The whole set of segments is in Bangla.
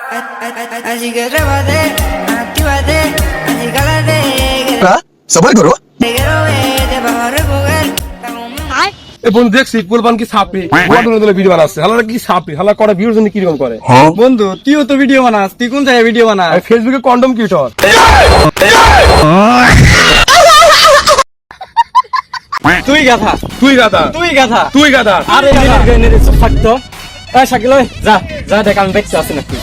Así que trépate, actívate, así cálate. সবাই করো Te quiero ver, te vas a recoger. এই বন্ধু দেখছি কুরবান কি সাপে ওয়াদন ভিডিও বানাচ্ছে হালা কি সাপে হালা করে ভিউর জন্য কি রকম করে বন্ধু তুইও তো ভিডিও বানাস, তুই কোন জায়গায় ভিডিও বানাস? আর ফেসবুকে কন্ডম কি উঠর তুই গাধা, তুই গাদা তুই গাধা। তুই গাদা আরে নেরে থাকতো। এই শাকিল ওই যা যা দেখ আমি দেখছি আছে নাকি।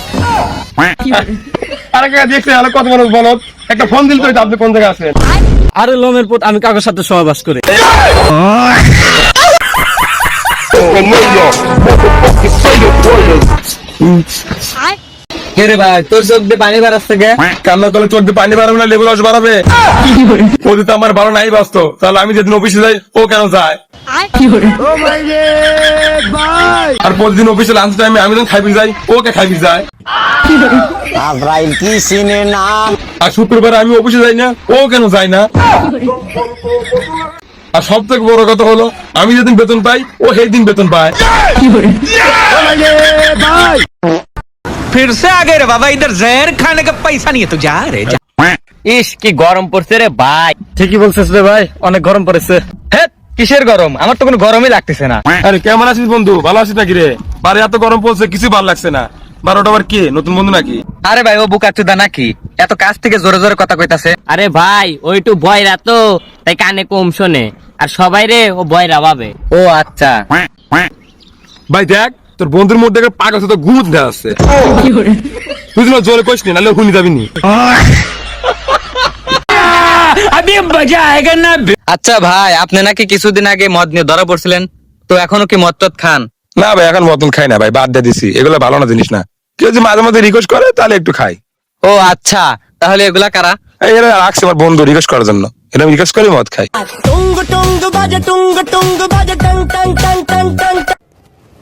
আরে কে দেখছে হালা কত মানুষ বলত একটা ফোন দিল তো আপনি কোন জায়গায় আছেন আরে লোমের পুত আমি কাগজ সাথে সহবাস করে। কে রে ভাই তোর চোখ দিয়ে পানি বেরাচ্ছে গে? কান্না করলে চোখ দিয়ে পানি বাড়াবে না লেবু রস বাড়াবে যদি তো আমার ভালো নাই বাঁচতো তাহলে আমি যেদিন অফিসে যাই ও কেন যায় আর প্রতিদিন অফিসে লাঞ্চ টাইমে আমি যখন খাইবি যাই ওকে খাইবি যায় আজরাইল কি চিনে না আর শুক্রবার আমি অফিসে যাই না ও কেন যায় না আর সব থেকে বড় কথা হলো আমি যেদিন বেতন পাই ও সেই দিন বেতন পায় फिर से आ गए रे बाबा, इधर जहर खाने का पैसा नहीं है तो जा रे जा। ইস কি গরম পড়ছে রে ভাই। ঠিকই বলছিস রে ভাই, অনেক গরম পড়েছে। হেৎ, কিসের গরম? আমার তো কোনো গরমই লাগতেছে না। আরে কেমন আছিস বন্ধু ভালো আছিস নাকি রে বারে এত গরম পড়ছে কিছু ভালো লাগছে না বারোটা আবার কে নতুন বন্ধু নাকি আরে ভাই ও বুকাচুদা নাকি এত কাছ থেকে জোরে জোরে কথা কইতাছে? আরে ভাই ওইটু বয়রা তো তাই কানে কম শোনে আর সবাই রে ও বয়রা ভাবে। ও আচ্ছা। ভাই দেখ তোর বন্ধুর মধ্যে একটা পাগল আছে তো গুদ দেওয়া আছে তুই না জোরে কইস নি নাহলে হুনি যাবি নি अभी मजा आएगा ना। আচ্ছা ভাই আপনি নাকি কিছুদিন আগে মদ নিয়ে ধরা পড়ছিলেন, তো এখনো কি মদ টদ খান? না ভাই এখন বোতল খাই না ভাই বাদ দিয়ে দিছি এগুলো ভালো না জিনিস না কেউ যদি মাঝে মাঝে রিকোয়েস্ট করে তাহলে একটু খাই ও আচ্ছা, তাহলে এগুলা কারা? এই এরা রাখছি আমার বন্ধু রিকোয়েস্ট করার জন্য এটা রিকোয়েস্ট করে মদ খাই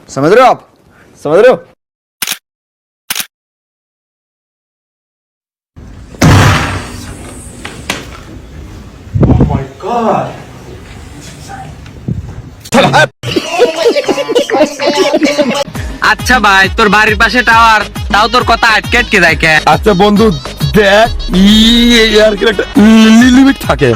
समझ रहे हो आप समझ रहे हो আচ্ছা ভাই তোর বাড়ির পাশে টাওয়ার, তাও তোর কথা আটকে আটকে যায় কে? আচ্ছা বন্ধু দেখ আর কি একটা লিমিট থাকে